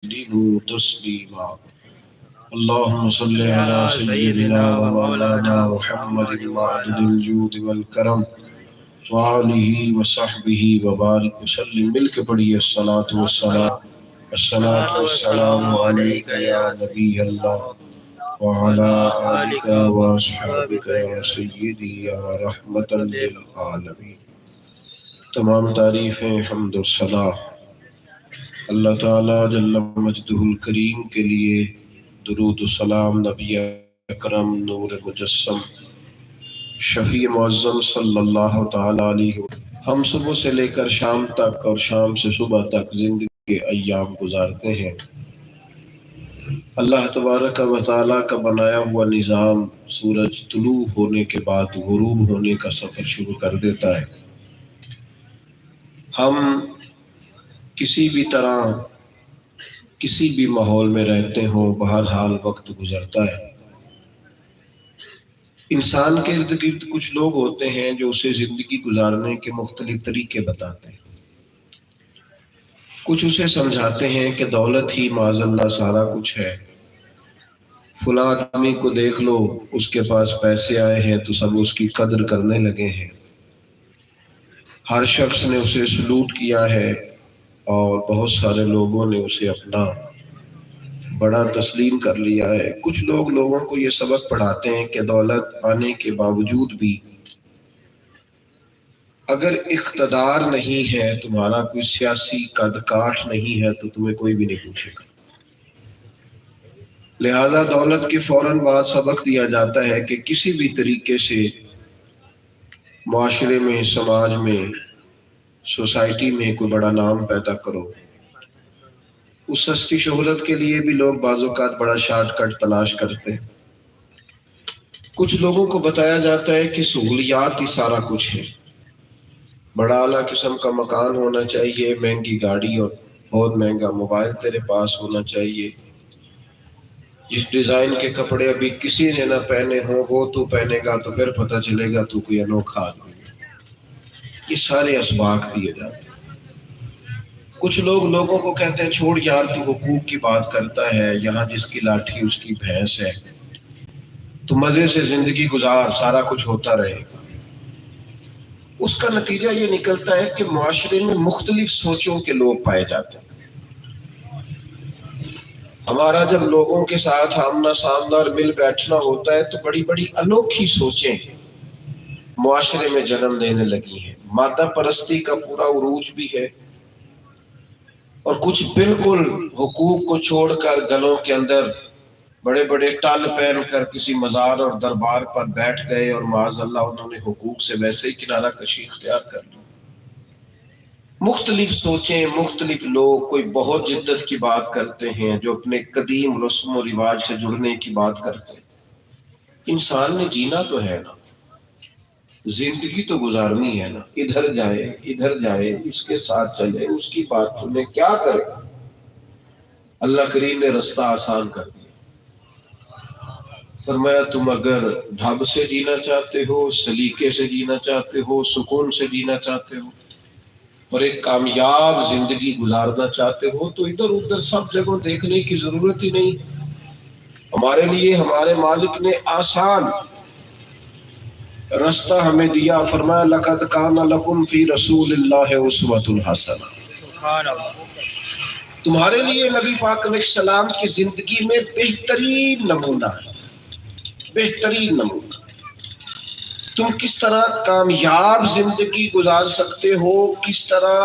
وسلموا تسليما اللهم صل على سيدنا ومولانا محمد معدن الجود والكرم وآلہ وصحبہ وبارک وسلم. مل کے پڑھیے الصلاۃ والسلام علیک یا نبی اللہ وعلی آلک واصحابک یا سیدی یا رحمت للعالمین. تمام تعریفیں حمد و ثنا اللہ تعالیٰ جل مجدہ الکریم کے لیے. درود و سلام نبی اکرم نور مجسم شفیع معظم صلی اللہ تعالیٰ علیہ وسلم. ہم صبح سے لے کر شام تک اور شام سے صبح تک زندگی کے ایام گزارتے ہیں. اللہ تبارک و تعالیٰ کا بنایا ہوا نظام سورج طلوع ہونے کے بعد غروب ہونے کا سفر شروع کر دیتا ہے. ہم کسی بھی طرح کسی بھی ماحول میں رہتے ہوں بہرحال وقت گزرتا ہے. انسان کے ارد گرد کچھ لوگ ہوتے ہیں جو اسے زندگی گزارنے کے مختلف طریقے بتاتے ہیں. کچھ اسے سمجھاتے ہیں کہ دولت ہی معاذ اللہ سارا کچھ ہے. فلاں آدمی کو دیکھ لو، اس کے پاس پیسے آئے ہیں تو سب اس کی قدر کرنے لگے ہیں. ہر شخص نے اسے سلوٹ کیا ہے اور بہت سارے لوگوں نے اسے اپنا بڑا تسلیم کر لیا ہے. کچھ لوگ لوگوں کو یہ سبق پڑھاتے ہیں کہ دولت آنے کے باوجود بھی اگر اقتدار نہیں ہے، تمہارا کوئی سیاسی قد کاٹ نہیں ہے، تو تمہیں کوئی بھی نہیں پوچھے گا. لہذا دولت کے فوراً بعد سبق دیا جاتا ہے کہ کسی بھی طریقے سے معاشرے میں، سماج میں، سوسائٹی میں کوئی بڑا نام پیدا کرو. اس سستی شہرت کے لیے بھی لوگ بعض اوقات بڑا شارٹ کٹ تلاش کرتے ہیں. کچھ لوگوں کو بتایا جاتا ہے کہ سہولیات ہی سارا کچھ ہے. بڑا اعلیٰ قسم کا مکان ہونا چاہیے، مہنگی گاڑی اور بہت مہنگا موبائل تیرے پاس ہونا چاہیے. جس ڈیزائن کے کپڑے ابھی کسی نے نہ پہنے ہوں وہ تو پہنے گا تو پھر پتہ چلے گا تو کوئی انوکھا آدمی ہے. یہ سارے اسباق دیے جاتے ہیں. کچھ لوگ لوگوں کو کہتے ہیں چھوڑ یار، تو حقوق کی بات کرتا ہے، یہاں جس کی لاٹھی اس کی بھینس ہے، تو مزے سے زندگی گزار، سارا کچھ ہوتا رہے گا. اس کا نتیجہ یہ نکلتا ہے کہ معاشرے میں مختلف سوچوں کے لوگ پائے جاتے ہیں. ہمارا جب لوگوں کے ساتھ آمنا سامنا اور مل بیٹھنا ہوتا ہے تو بڑی بڑی انوکھی سوچیں معاشرے میں جنم لینے لگی ہیں. مادہ پرستی کا پورا عروج بھی ہے، اور کچھ بالکل حقوق کو چھوڑ کر گلوں کے اندر بڑے بڑے ٹال پہن کر کسی مزار اور دربار پر بیٹھ گئے اور معاذ اللہ انہوں نے حقوق سے ویسے ہی کنارہ کشی اختیار کر لی. مختلف سوچیں، مختلف لوگ. کوئی بہت جدت کی بات کرتے ہیں جو اپنے قدیم رسم و رواج سے جڑنے کی بات کرتے ہیں. انسان نے جینا تو ہے نا، زندگی تو گزارنی ہے نا. ادھر جائے ادھر جائے، اس کے ساتھ چلے، اس کی بات سنے، کیا کرے. اللہ کریم نے رستہ آسان کر دیا. فرمایا تم اگر ڈھب سے جینا چاہتے ہو، سلیقے سے جینا چاہتے ہو، سکون سے جینا چاہتے ہو اور ایک کامیاب زندگی گزارنا چاہتے ہو تو ادھر ادھر سب جگہ دیکھنے کی ضرورت ہی نہیں. ہمارے لیے ہمارے مالک نے آسان رستہ ہمیں دیا. فرمایا لقد کان لکم فی رسول اللہ اسوۃ حسنہ. تمہارے لیے نبی پاک علیہ السلام کی زندگی میں بہترین نمونہ ہے، بہترین نمونہ. تم کس طرح کامیاب زندگی گزار سکتے ہو، کس طرح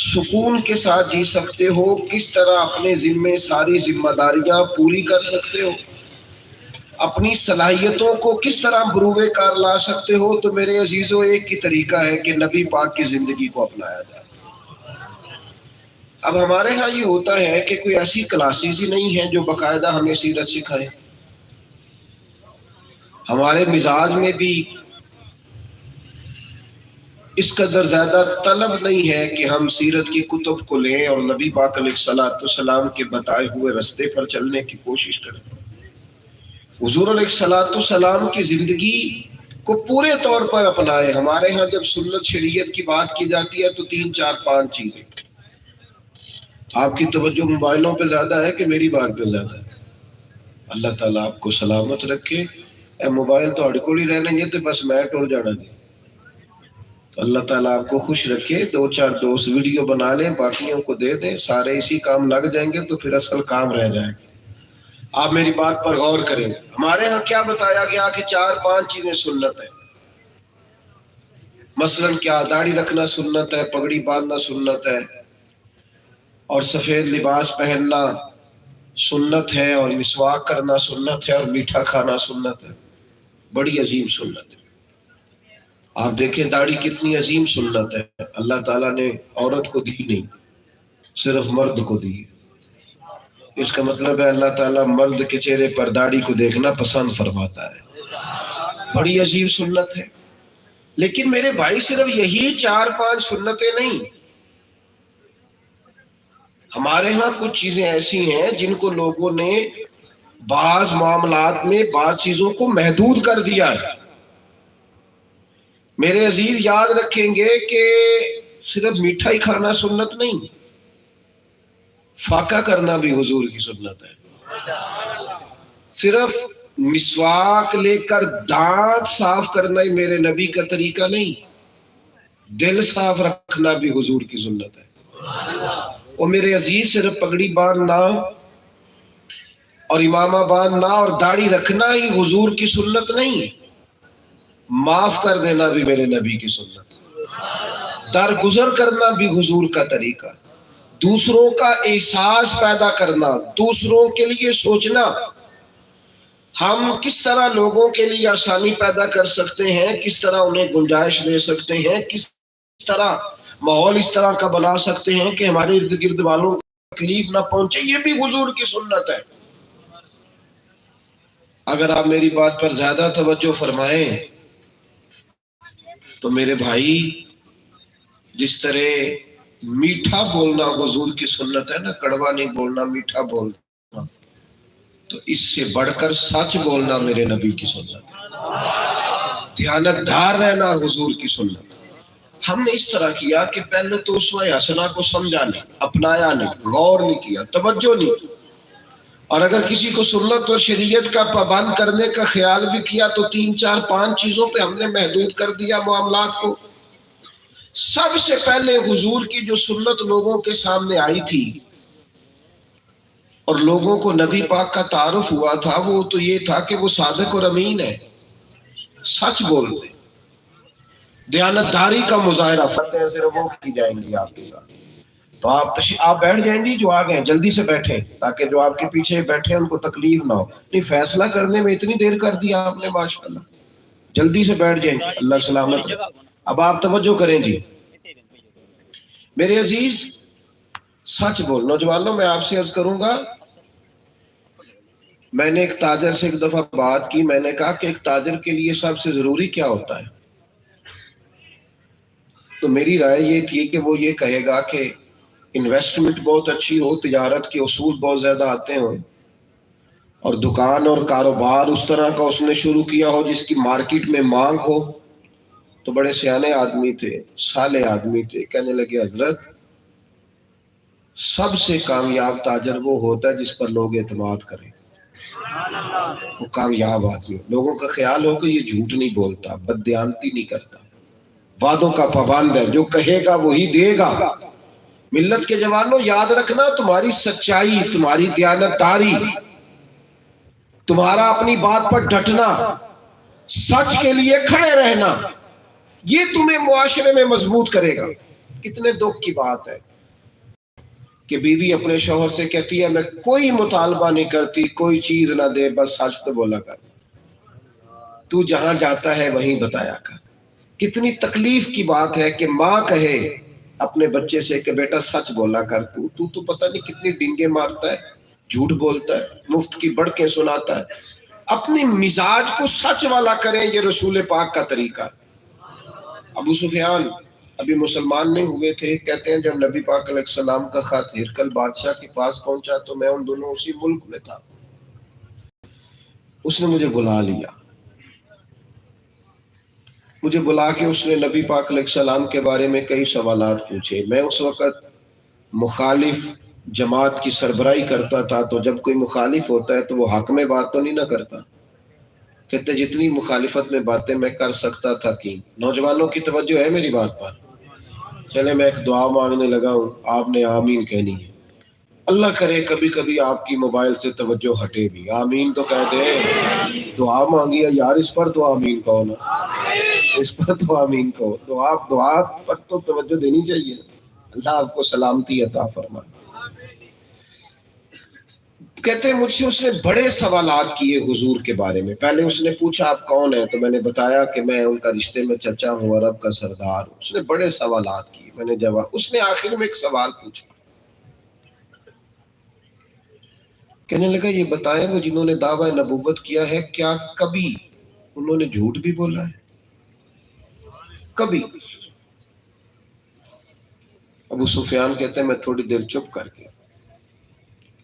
سکون کے ساتھ جی سکتے ہو، کس طرح اپنے ذمے ساری ذمہ داریاں پوری کر سکتے ہو، اپنی صلاحیتوں کو کس طرح بروئے کار لا سکتے ہو. تو میرے عزیزو ایک ہی طریقہ ہے کہ نبی پاک کی زندگی کو اپنایا جائے. اب ہمارے ہاں یہ ہوتا ہے کہ کوئی ایسی کلاسز ہی نہیں ہے جو باقاعدہ ہمیں سیرت سکھائے. ہمارے مزاج میں بھی اس قدر زیادہ طلب نہیں ہے کہ ہم سیرت کی کتب کو لیں اور نبی پاک علیہ السلام کے بتائے ہوئے رستے پر چلنے کی کوشش کریں. حضور علیہ السلام کی زندگی کو پورے طور پر اپنائے. ہمارے ہاں جب سنت شریعت کی بات کی جاتی ہے تو 3 4 5 چیزیں. آپ کی توجہ موبائلوں پہ زیادہ ہے کہ میری بات پہ زیادہ ہے؟ اللہ تعالیٰ آپ کو سلامت رکھے. اے موبائل تو اڑ کوڑی رہنے گے تو بس میں ٹر جانا نہیں. تو اللہ تعالیٰ آپ کو خوش رکھے. 2-4 دوست ویڈیو بنا لیں، باقیوں کو دے دیں، سارے اسی کام لگ جائیں گے تو پھر اصل کام رہ جائے گا. آپ میری بات پر غور کریں. ہمارے ہاں کیا بتایا گیا کہ 4-5 چیزیں سنت ہے. مثلاً کیا؟ داڑھی رکھنا سنت ہے، پگڑی باندھنا سنت ہے، اور سفید لباس پہننا سنت ہے، اور مسواک کرنا سنت ہے، اور میٹھا کھانا سنت ہے. بڑی عظیم سنت ہے. آپ دیکھیں داڑھی کتنی عظیم سنت ہے. اللہ تعالیٰ نے عورت کو دی نہیں، صرف مرد کو دی. اس کا مطلب ہے اللہ تعالیٰ مرد کے چہرے پر داڑھی کو دیکھنا پسند فرماتا ہے. بڑی عظیم سنت ہے. لیکن میرے بھائی صرف یہی 4-5 سنتیں نہیں، ہمارے ہاں کچھ چیزیں ایسی ہیں جن کو لوگوں نے بعض معاملات میں بعض چیزوں کو محدود کر دیا ہے. میرے عزیز یاد رکھیں گے کہ صرف میٹھا ہی کھانا سنت نہیں، فاقہ کرنا بھی حضور کی سنت ہے. صرف مسواک لے کر دانت صاف کرنا ہی میرے نبی کا طریقہ نہیں، دل صاف رکھنا بھی حضور کی سنت ہے. اور میرے عزیز صرف پگڑی باندھنا اور امامہ باندھنا اور داڑھی رکھنا ہی حضور کی سنت نہیں، معاف کر دینا بھی میرے نبی کی سنت. درگزر کرنا بھی حضور کا طریقہ. دوسروں کا احساس پیدا کرنا، دوسروں کے لیے سوچنا، ہم کس طرح لوگوں کے لیے آسانی پیدا کر سکتے ہیں، کس طرح انہیں گنجائش دے سکتے ہیں، کس طرح ماحول اس طرح کا بنا سکتے ہیں کہ ہمارے ارد گرد والوں کو تکلیف نہ پہنچے، یہ بھی حضور کی سنت ہے. اگر آپ میری بات پر زیادہ توجہ فرمائیں تو میرے بھائی جس طرح میٹھا بولنا حضور کی سنت ہے نا، کڑوا نہیں بولنا، میٹھا بولنا، تو اس سے بڑھ کر سچ بولنا میرے نبی کی سنت ہے. دیانت دار رہنا حضور کی سنت. ہم نے اس طرح کیا کہ پہلے تو اسوہ حسنہ کو سمجھا نہیں، اپنایا نہیں، غور نہیں کیا، توجہ نہیں کی. اور اگر کسی کو سنت اور شریعت کا پابند کرنے کا خیال بھی کیا تو 3-4-5 چیزوں پہ ہم نے محدود کر دیا معاملات کو. سب سے پہلے حضور کی جو سنت لوگوں کے سامنے آئی تھی اور لوگوں کو نبی پاک کا تعارف ہوا تھا، وہ تو یہ تھا کہ وہ صادق اور امین ہے، سچ بولتے. دیانت داری کا مظاہرہ فتح صرف وہ کی جائیں گی آپ کے ساتھ. تو آپ بیٹھ جائیں گی، جو آ گئے جلدی سے بیٹھیں تاکہ جو آپ کے پیچھے بیٹھے ان کو تکلیف نہ ہو. نہیں، فیصلہ کرنے میں اتنی دیر کر دیا آپ نے، ماشاءاللہ. جلدی سے بیٹھ جائیں، اللہ سلامت. اب آپ توجہ کریں جی میرے عزیز. سچ بول. نوجوانوں میں آپ سے عرض کروں گا، میں نے ایک تاجر سے ایک دفعہ بات کی. میں نے کہا کہ ایک تاجر کے لیے سب سے ضروری کیا ہوتا ہے؟ تو میری رائے یہ تھی کہ وہ یہ کہے گا کہ انویسٹمنٹ بہت اچھی ہو، تجارت کے اصول بہت زیادہ آتے ہوں، اور دکان اور کاروبار اس طرح کا اس نے شروع کیا ہو جس کی مارکیٹ میں مانگ ہو. تو بڑے سیانے آدمی تھے، صالح آدمی تھے. کہنے لگے حضرت، سب سے کامیاب تاجر وہ ہوتا ہے جس پر لوگ اعتماد کریں. وہ کامیاب آدمی، لوگوں کا خیال ہو کہ یہ جھوٹ نہیں بولتا، بددیانتی نہیں کرتا، وعدوں کا پابند ہے، جو کہے گا وہی دے گا. ملت کے جوانوں یاد رکھنا، تمہاری سچائی، تمہاری دیانتداری، تمہارا اپنی بات پر ڈٹنا، سچ کے لیے کھڑے رہنا، یہ تمہیں معاشرے میں مضبوط کرے گا. کتنے دکھ کی بات ہے کہ بیوی اپنے شوہر سے کہتی ہے میں کوئی مطالبہ نہیں کرتی، کوئی چیز نہ دے، بس سچ تو بولا کر، تو جہاں جاتا ہے وہیں بتایا کر. کتنی تکلیف کی بات ہے کہ ماں کہے اپنے بچے سے کہ بیٹا سچ بولا کر، تو پتہ نہیں کتنی ڈنگے مارتا ہے، جھوٹ بولتا ہے، مفت کی بڑکیں سناتا ہے. اپنی مزاج کو سچ والا کریں، یہ رسول پاک کا طریقہ. ابو سفیان ابھی مسلمان نہیں ہوئے تھے. کہتے ہیں جب نبی پاک علیہ السلام کا خط ہرقل بادشاہ کے پاس پہنچا تو میں ان دونوں اسی ملک میں تھا. اس نے مجھے بلا لیا، مجھے بلا کے اس نے نبی پاک علیہ السلام کے بارے میں کئی سوالات پوچھے. میں اس وقت مخالف جماعت کی سربراہی کرتا تھا، تو جب کوئی مخالف ہوتا ہے تو وہ حق میں بات تو نہیں نہ کرتا، کہتے جتنی مخالفت میں باتیں میں کر سکتا تھا کی۔ نوجوانوں کی توجہ ہے میری بات پر؟ چلے میں ایک دعا مانگنے لگا ہوں، آپ نے آمین کہنی ہے۔ اللہ کرے کبھی کبھی آپ کی موبائل سے توجہ ہٹے بھی، آمین تو کہہ دیں۔ دعا مانگی ہے یار، اس پر تو آمین کہو نا، اس پر تو آمین کہو۔ دعا پر تو توجہ دینی چاہیے۔ اللہ آپ کو سلامتی عطا فرمائے۔ کہتے ہیں مجھ سے اس نے بڑے سوالات کیے حضور کے بارے میں۔ پہلے اس نے پوچھا آپ کون ہیں، تو میں نے بتایا کہ میں ان کا رشتے میں چچا ہوں، عرب کا سردار ہوں۔ اس نے بڑے سوالات کیے، میں نے جواب۔ اس نے آخر میں ایک سوال پوچھا، کہنے لگا یہ بتائیں وہ جنہوں نے دعویٰ نبوت کیا ہے، کیا کبھی انہوں نے جھوٹ بھی بولا ہے؟ کبھی؟ ابو سفیان کہتے ہیں میں تھوڑی دیر چپ کر گیا،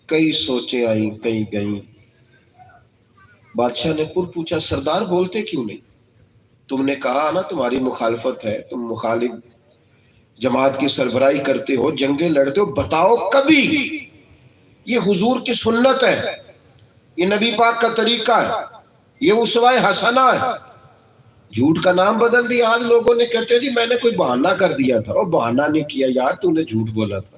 کئی سوچیں آئیں کئی گئیں۔ بادشاہ نے پھر پوچھا سردار بولتے کیوں نہیں؟ تم نے کہا نا تمہاری مخالفت ہے، تم مخالف جماعت کی سربراہی کرتے ہو، جنگیں لڑتے ہو، بتاؤ کبھی؟ یہ حضور کی سنت ہے، یہ نبی پاک کا طریقہ ہے، یہ اسوہ حسنہ ہے۔ جھوٹ کا نام بدل دیا۔ آج لوگوں نے کہتے ہیں جی میں نے کوئی بہانہ کر دیا تھا۔ اور بہانہ نہیں کیا یار، تو نے جھوٹ بولا تھا،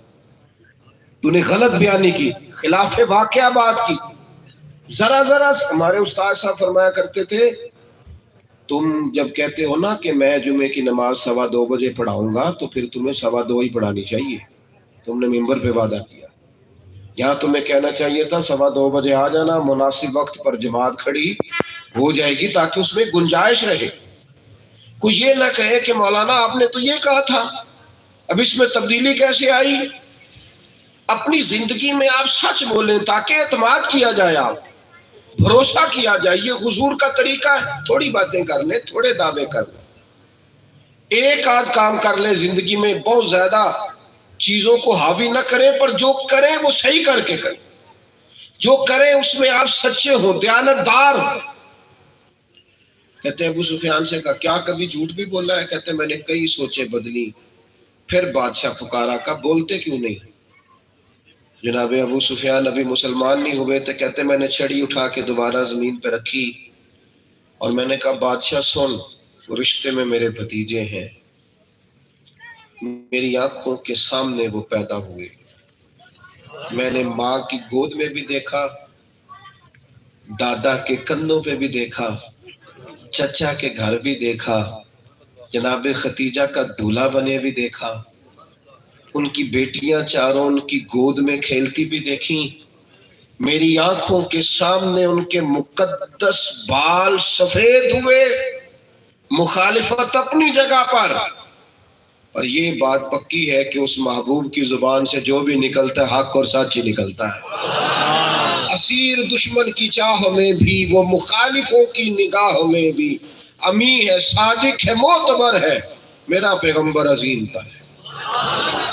تو نے غلط بیانی کی، خلاف واقعہ بات کی۔ ذرا ہمارے استاد صاحب فرمایا کرتے تھے تم جب کہتے ہو نا کہ میں جمعے کی نماز 2:15 بجے پڑھاؤں گا، تو پھر تمہیں 2:15 ہی پڑھانی چاہیے۔ تم نے ممبر پہ وعدہ کیا، یہاں تمہیں کہنا چاہیے تھا 2:15 بجے آ جانا، مناسب وقت پر جماعت کھڑی ہو جائے گی تاکہ اس میں گنجائش رہے۔ کوئی یہ نہ کہے کہ مولانا آپ نے تو یہ کہا تھا، اب اس میں تبدیلی کیسے آئی؟ اپنی زندگی میں آپ سچ بولیں تاکہ اعتماد کیا جائے، آپ بھروسہ کیا جائے۔ یہ حضور کا طریقہ ہے۔ تھوڑی باتیں کر لیں، تھوڑے دعوے کر لیں، ایک آدھ کام کر لیں زندگی میں، بہت زیادہ چیزوں کو حاوی نہ کریں، پر جو کریں وہ صحیح کر کے کریں، جو کریں اس میں آپ سچے ہوں، دیانت دار ہوں۔ کہتے ہیں ابو سفیان سے کہا کیا کبھی جھوٹ بھی بولا ہے؟ کہتے ہیں میں نے کئی سوچیں بدلی۔ پھر بادشاہ پکارا، کہا بولتے کیوں نہیں؟ جناب ابو سفیان ابھی مسلمان نہیں ہوئے تھے۔ کہتے میں نے چھڑی اٹھا کے دوبارہ زمین پہ رکھی اور میں نے کہا بادشاہ سن، رشتے میں میرے بھتیجے ہیں، میری آنکھوں کے سامنے وہ پیدا ہوئے، میں نے ماں کی گود میں بھی دیکھا، دادا کے کندھوں پہ بھی دیکھا، چچا کے گھر بھی دیکھا، جناب ختیجہ کا دولہا بنے بھی دیکھا، ان کی بیٹیاں چاروں ان کی گود میں کھیلتی بھی دیکھیں، میری آنکھوں کے سامنے ان کے مقدس بال سفید ہوئے۔ مخالفت اپنی جگہ پر یہ بات پکی ہے کہ اس محبوب کی زبان سے جو بھی نکلتا ہے حق اور سچ ہی نکلتا ہے۔ اسیر دشمن کی چاہوں میں بھی، وہ مخالفوں کی نگاہوں میں بھی، امی ہے، صادق ہے، معتبر ہے، میرا پیغمبر عظیم تر ہے،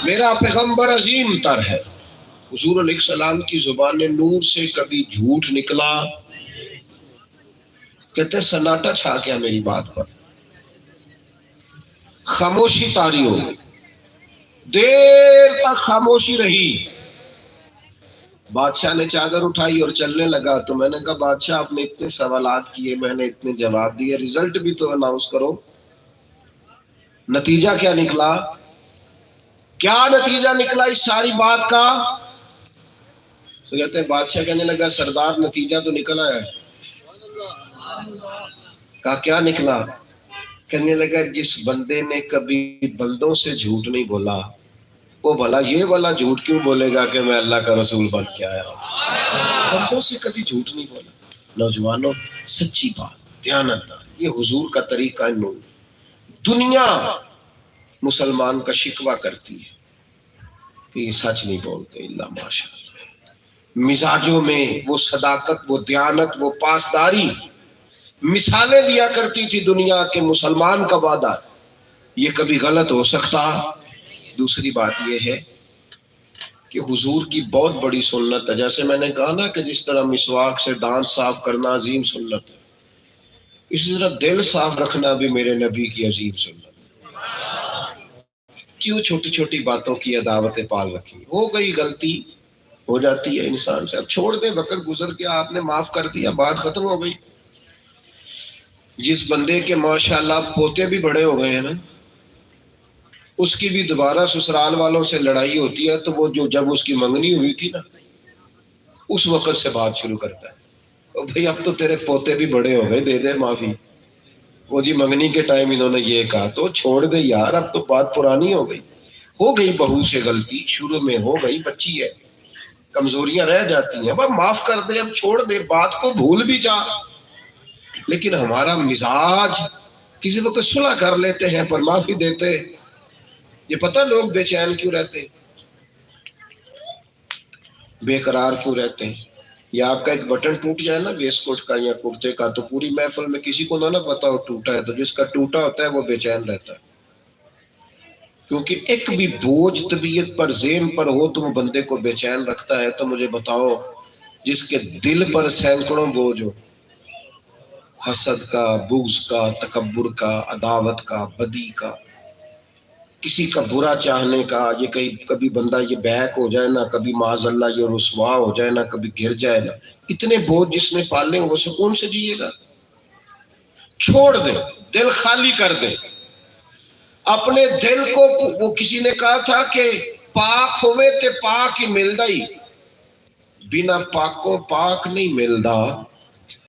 میرا پیغمبر عظیم تر ہے۔ حضور علیہ السلام کی زبان نور سے کبھی جھوٹ نکلا؟ کہتے سناٹا چھا گیا میری بات پر، خاموشی طاری ہو گئی، دیر تک خاموشی رہی۔ بادشاہ نے چادر اٹھائی اور چلنے لگا، تو میں نے کہا بادشاہ آپ نے اتنے سوالات کیے، میں نے اتنے جواب دیے، رزلٹ بھی تو اناؤنس کرو، نتیجہ کیا نکلا؟ کیا نتیجہ نکلا اس ساری بات کا؟ تو کہتے ہیں بادشاہ کہنے لگا سردار نتیجہ تو نکلا ہے۔ کہا کیا نکلا؟ کہنے لگا جس بندے نے کبھی بندوں سے جھوٹ نہیں بولا، وہ بھلا یہ والا جھوٹ کیوں بولے گا کہ میں اللہ کا رسول بن کے آیا ہوں؟ بندوں سے کبھی جھوٹ نہیں بولا۔ نوجوانوں سچی بات، دیانت دار، یہ حضور کا طریقہ نور۔ دنیا مسلمان کا شکوہ کرتی ہے کہ یہ سچ نہیں بولتے، اللہ ماشاءاللہ۔ مزاجوں میں وہ صداقت، وہ دیانت، وہ پاسداری، مثالیں دیا کرتی تھی دنیا کے مسلمان کا وعدہ، یہ کبھی غلط ہو سکتا؟ دوسری بات یہ ہے کہ حضور کی بہت بڑی سنت ہے، جیسے میں نے کہا نا کہ جس طرح مسواک سے دانت صاف کرنا عظیم سنت ہے، اسی طرح دل صاف رکھنا بھی میرے نبی کی عظیم سنت ہے۔ کیوں چھوٹی چھوٹی باتوں کی عداوتیں پال رکھی؟ ہو گئی غلطی، ہو جاتی ہے انسان سے. اب چھوڑ دیں، وقت گزر گیا، آپ نے معاف کر دیا، بات ختم ہو گئی. جس بندے کے ماشاءاللہ پوتے بھی بڑے ہو گئے ہیں نا، اس کی بھی دوبارہ سسرال والوں سے لڑائی ہوتی ہے تو وہ جو جب اس کی منگنی ہوئی تھی نا، اس وقت سے بات شروع کرتا ہے. او بھئی اب تو تیرے پوتے بھی بڑے ہو گئے، دے دے معافی. وہ جی منگنی کے ٹائم انہوں نے یہ کہا، تو چھوڑ دے یار، اب تو بات پرانی ہو گئی. ہو گئی بہو سے غلطی، شروع میں ہو گئی، بچی ہے، کمزوریاں رہ جاتی ہیں، اب معاف کر دے، اب چھوڑ دے، بات کو بھول بھی جا. لیکن ہمارا مزاج کسی وقت صلح کر لیتے ہیں پر معافی دیتے. یہ پتہ لوگ بے چین کیوں رہتے ہیں، بے قرار کیوں رہتے ہیں؟ یا آپ کا ایک بٹن ٹوٹ جائے نا ویسٹ کوٹ کا یا کرتے کا، تو پوری محفل میں کسی کو نہ پتا ہو ٹوٹا ہے، تو جس کا ٹوٹا ہوتا ہے وہ بے چین رہتا ہے. کیونکہ ایک بھی بوجھ طبیعت پر، ذہن پر ہو تو وہ بندے کو بے چین رکھتا ہے. تو مجھے بتاؤ جس کے دل پر سینکڑوں بوجھ ہو، حسد کا، بغض کا، تکبر کا، عداوت کا، بدی کا، کسی کا برا چاہنے کا، یہ کبھی بندہ یہ بیک ہو جائے نا، کبھی معاذ اللہ یہ رسوا ہو جائے نا، کبھی گر جائے نا، اتنے بوجھ جس نے پالے وہ سکون سے جیے گا؟ چھوڑ دیں، دل خالی کر دیں اپنے دل کو. وہ کسی نے کہا تھا کہ پاک ہوئے تے پاک ہی ملدا ہی، بنا پاکوں پاک نہیں ملدا.